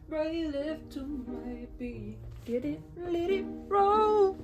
right left to my beat. Did it, let it roll.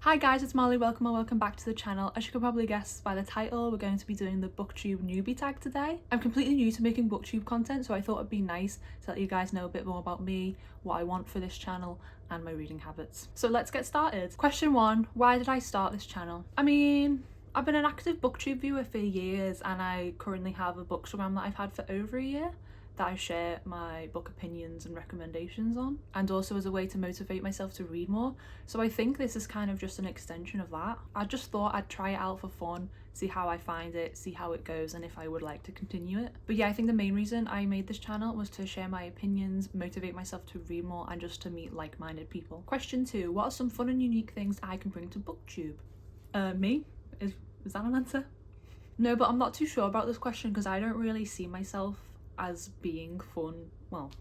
Hi guys, it's Molly. Welcome back to the channel. As you can probably guess by the title, we're going to be doing the booktube newbie tag today. I'm completely new to making booktube content, so I thought it'd be nice to let you guys know a bit more about me, what I want for this channel, and my reading habits. So let's get started. Question 1, why did I start this channel? I mean, I've been an active booktube viewer for years, and I currently have a bookstagram that I've had for over a year that I share my book opinions and recommendations on, and also as a way to motivate myself to read more. So I think this is kind of just an extension of that. I just thought I'd try it out for fun, see how I find it, see how it goes, and if I would like to continue it. But yeah, I think the main reason I made this channel was to share my opinions, motivate myself to read more, and just to meet like-minded people. Question 2, what are some fun and unique things I can bring to booktube? Me? Is that an answer? No, but I'm not too sure about this question because I don't really see myself as being fun, well,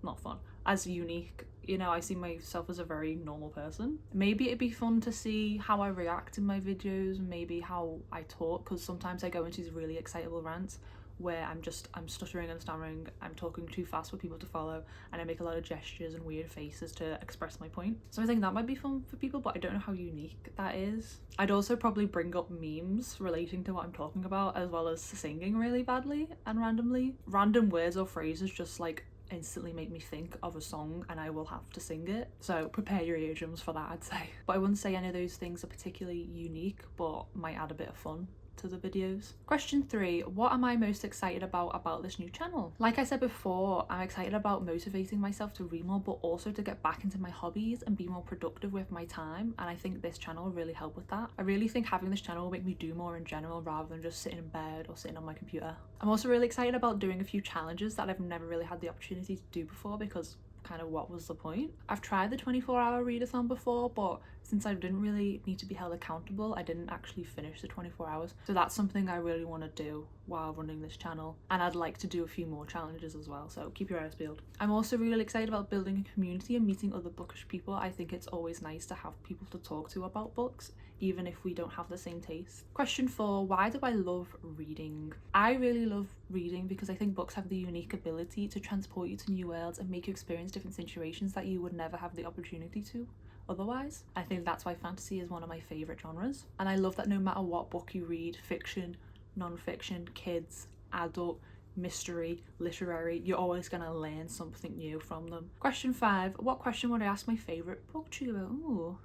not fun, as unique. You know, I see myself as a very normal person. Maybe it'd be fun to see how I react in my videos, maybe how I talk, because sometimes I go into these really excitable rants where I'm stuttering and stammering, I'm talking too fast for people to follow, and I make a lot of gestures and weird faces to express my point. So I think that might be fun for people, but I don't know how unique that is. I'd also probably bring up memes relating to what I'm talking about, as well as singing really badly and randomly. Random words or phrases just like instantly make me think of a song and I will have to sing it. So prepare your eardrums for that, I'd say. But I wouldn't say any of those things are particularly unique, but might add a bit of fun to the videos. Question 3, what am I most excited about this new channel? Like I said before, I'm excited about motivating myself to read more, but also to get back into my hobbies and be more productive with my time, and I think this channel will really help with that. I really think having this channel will make me do more in general rather than just sitting in bed or sitting on my computer. I'm also really excited about doing a few challenges that I've never really had the opportunity to do before, because kind of what was the point? I've tried the 24-hour readathon before, but since I didn't really need to be held accountable, I didn't actually finish the 24 hours. So that's something I really want to do while running this channel, and I'd like to do a few more challenges as well, so keep your eyes peeled. I'm also really excited about building a community and meeting other bookish people. I think it's always nice to have people to talk to about books, even if we don't have the same taste. Question 4, why do I love reading? I really love reading because I think books have the unique ability to transport you to new worlds and make you experience different situations that you would never have the opportunity to otherwise. I think that's why fantasy is one of my favourite genres, and I love that no matter what book you read, fiction, non-fiction, kids, adult, mystery, literary, you're always going to learn something new from them. Question 5, what question would I ask my favourite booktuber? Ooh,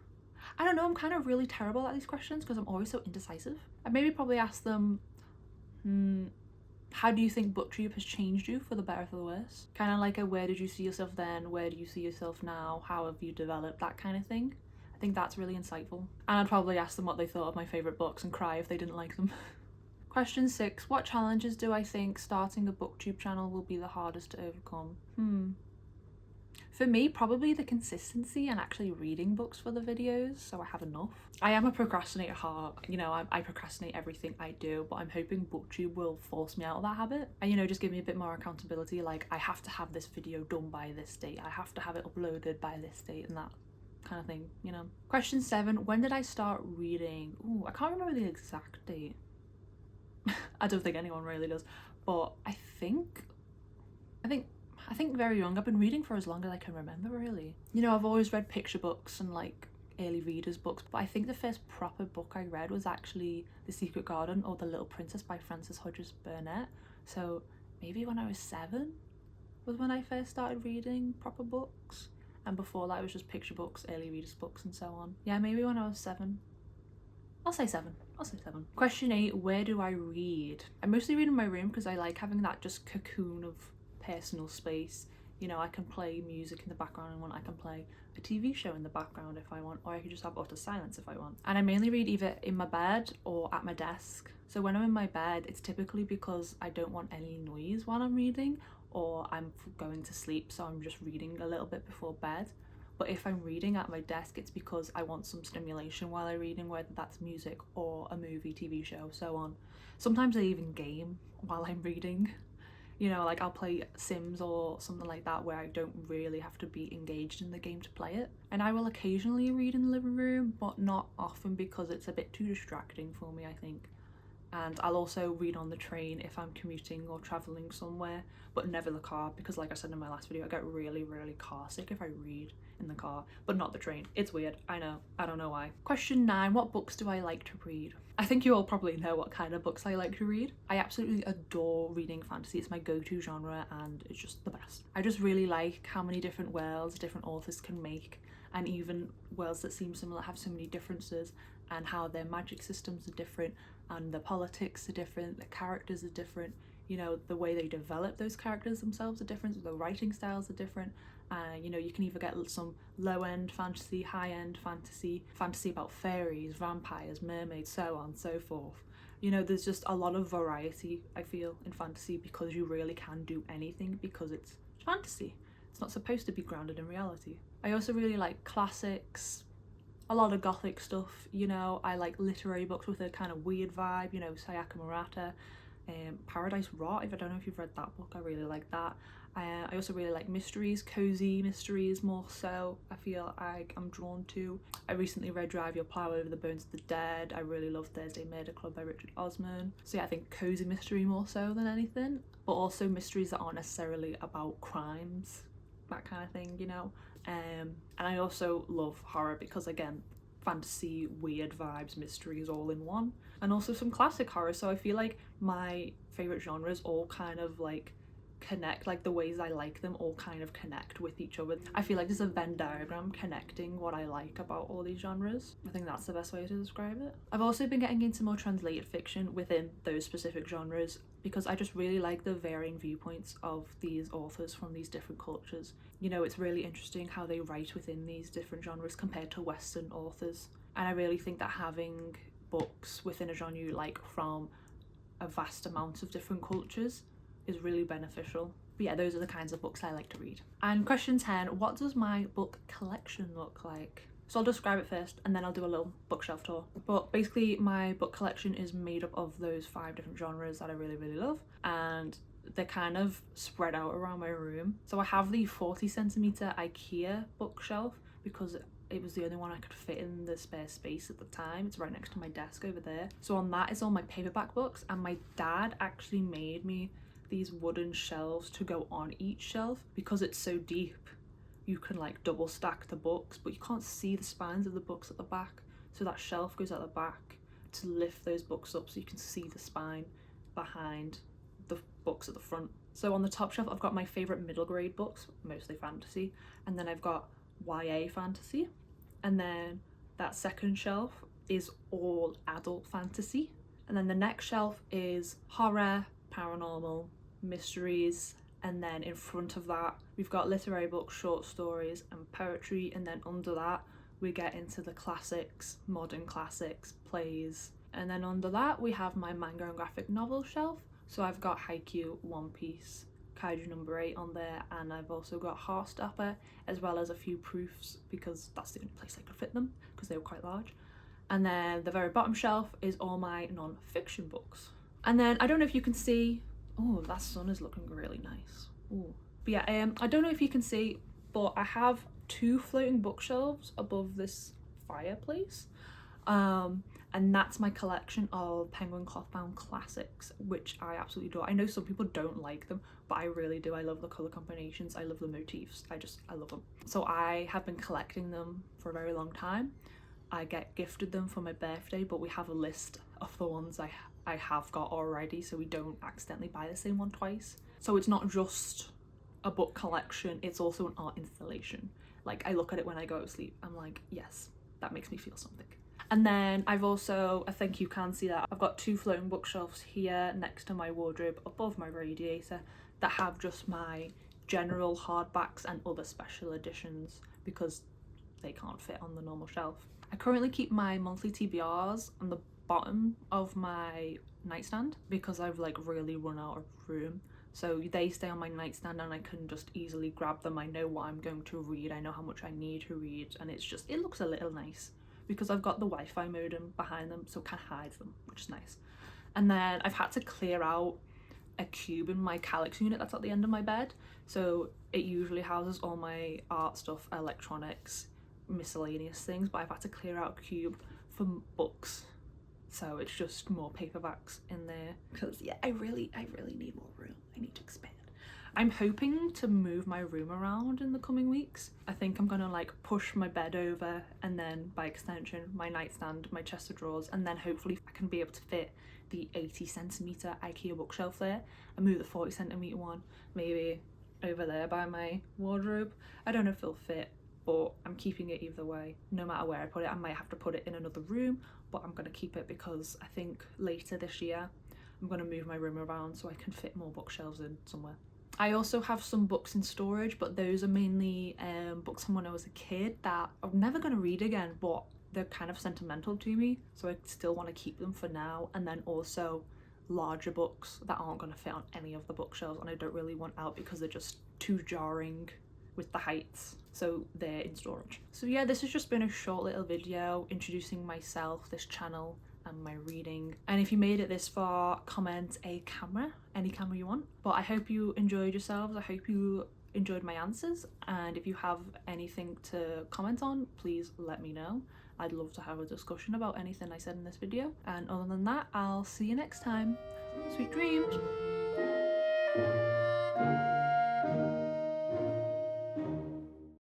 I don't know, I'm kind of really terrible at these questions because I'm always so indecisive. I'd maybe probably ask them, how do you think booktube has changed you for the better or for the worse? Kind of like a where did you see yourself then, where do you see yourself now, how have you developed, that kind of thing. I think that's really insightful. And I'd probably ask them what they thought of my favourite books and cry if they didn't like them. Question 6, what challenges do I think starting a booktube channel will be the hardest to overcome? For me, probably the consistency and actually reading books for the videos so I have enough. I am a procrastinator at heart, you know, I procrastinate everything I do, but I'm hoping booktube will force me out of that habit and, you know, just give me a bit more accountability, like I have to have this video done by this date, I have to have it uploaded by this date, and that kind of thing, you know. Question 7, when did I start reading? Ooh, I can't remember the exact date. I don't think anyone really does, but I think very young. I've been reading for as long as I can remember, really. You know, I've always read picture books and like early readers books, but I think the first proper book I read was actually The Secret Garden or The Little Princess by Frances Hodges Burnett. So maybe when I was 7 was when I first started reading proper books, and before that it was just picture books, early readers books, and so on. Yeah, maybe when I was 7. I'll say 7. Question 8, where do I read? I mostly read in my room because I like having that just cocoon of personal space. You know, I can play music in the background and I can play a TV show in the background if I want, or I can just have utter silence if I want. And I mainly read either in my bed or at my desk. So when I'm in my bed, it's typically because I don't want any noise while I'm reading, or I'm going to sleep, so I'm just reading a little bit before bed. But if I'm reading at my desk, it's because I want some stimulation while I'm reading, whether that's music or a movie, TV show, so on. Sometimes I even game while I'm reading. You know, like I'll play Sims or something like that where I don't really have to be engaged in the game to play it. And I will occasionally read in the living room, but not often because it's a bit too distracting for me, I think. And I'll also read on the train if I'm commuting or traveling somewhere, but never the car, because like I said in my last video, I get really car sick if I read in the car, but not the train. It's weird, I know, I don't know why. Question 9, what books do I like to read? I think you all probably know what kind of books I like to read. I absolutely adore reading fantasy. It's my go-to genre and it's just the best. I just really like how many different worlds different authors can make, and even worlds that seem similar have so many differences, and how their magic systems are different, and the politics are different, the characters are different, you know, the way they develop those characters themselves are different, the writing styles are different. You know, you can either get some low-end fantasy, high-end fantasy, fantasy about fairies, vampires, mermaids, so on and so forth. You know, there's just a lot of variety, I feel, in fantasy, because you really can do anything because it's fantasy. It's not supposed to be grounded in reality. I also really like classics, a lot of gothic stuff, you know. I like literary books with a kind of weird vibe, you know, Sayaka Murata, Paradise Rot, if I don't know if you've read that book, I really like that. I also really like mysteries, cozy mysteries more so, I feel like I'm drawn to. I recently read Drive Your Plow Over the Bones of the Dead. I really love Thursday Murder Club by Richard Osman. So yeah, I think cozy mystery more so than anything, but also mysteries that aren't necessarily about crimes, that kind of thing, you know. And I also love horror because, again, fantasy, weird vibes, mysteries all in one, and also some classic horror. So I feel like my favorite genres all kind of like connect, like the ways I like them all kind of connect with each other. I feel like there's a Venn diagram connecting what I like about all these genres. I think that's the best way to describe it. I've also been getting into more translated fiction within those specific genres because I just really like the varying viewpoints of these authors from these different cultures. You know, it's really interesting how they write within these different genres compared to Western authors. And I really think that having books within a genre you like from a vast amount of different cultures is really beneficial. But yeah, those are the kinds of books I like to read. And question 10, what does my book collection look like? So I'll describe it first and then I'll do a little bookshelf tour. But basically my book collection is made up of those 5 different genres that I really love, and they're kind of spread out around my room. So I have the 40cm IKEA bookshelf because it was the only one I could fit in the spare space at the time. It's right next to my desk over there. So on that is all my paperback books, and my dad actually made me these wooden shelves to go on each shelf because it's so deep. You can like double stack the books, but you can't see the spines of the books at the back. So that shelf goes at the back to lift those books up so you can see the spine behind the books at the front. So on the top shelf I've got my favourite middle grade books, mostly fantasy, and then I've got YA fantasy, and then that second shelf is all adult fantasy, and then the next shelf is horror, paranormal, mysteries, and then in front of that we've got literary books, short stories and poetry, and then under that we get into the classics, modern classics, plays, and then under that we have my manga and graphic novel shelf. So I've got Haikyu, One Piece, Kaiju number 8 on there, and I've also got Heartstopper, as well as a few proofs because that's the only place I could fit them because they were quite large. And then the very bottom shelf is all my non-fiction books. And then I don't know if you can see, oh, that sun is looking really nice. Ooh. But yeah, I don't know if you can see, but I have 2 floating bookshelves above this fireplace. And that's my collection of penguin cloth bound classics, which I absolutely adore. I know some people don't like them, but I really do. I love the colour combinations, I love the motifs, I love them. So I have been collecting them for a very long time. I get gifted them for my birthday, but we have a list of the ones I have got already, so we don't accidentally buy the same one twice. So it's not just a book collection, it's also an art installation. Like, I look at it when I go to sleep, I'm like, yes, that makes me feel something. And then I've also, I think you can see that, I've got 2 floating bookshelves here next to my wardrobe above my radiator that have just my general hardbacks and other special editions because they can't fit on the normal shelf. I currently keep my monthly TBRs on the bottom of my nightstand because I've like really run out of room. So they stay on my nightstand and I can just easily grab them. I know what I'm going to read, I know how much I need to read, and it's just, it looks a little nice because I've got the Wi-Fi modem behind them, so it kind of hides them, which is nice. And then I've had to clear out a cube in my calyx unit that's at the end of my bed, so it usually houses all my art stuff, electronics, miscellaneous things, but I've had to clear out a cube for books, so it's just more paperbacks in there because yeah, I really need more room. I need to expand. I'm hoping to move my room around in the coming weeks. I think I'm gonna like push my bed over, and then by extension my nightstand, my chest of drawers, and then hopefully I can be able to fit the 80cm eiichiro bookshelf there and move the 40cm one maybe over there by my wardrobe. I don't know if it'll fit, but I'm keeping it either way. No matter where I put it, I might have to put it in another room, but I'm gonna keep it because I think later this year I'm gonna move my room around so I can fit more bookshelves in somewhere. I also have some books in storage, but those are mainly books from when I was a kid that I'm never gonna read again, but they're kind of sentimental to me, so I still want to keep them for now. And then also larger books that aren't going to fit on any of the bookshelves and I don't really want out because they're just too jarring with the heights, so they're in storage. So yeah, this has just been a short little video introducing myself, this channel, and my reading. And if you made it this far, comment a camera, any camera you want. But I hope you enjoyed yourselves. I hope you enjoyed my answers, and if you have anything to comment on, please let me know. I'd love to have a discussion about anything I said in this video. And other than that, I'll see you next time. Sweet dreams.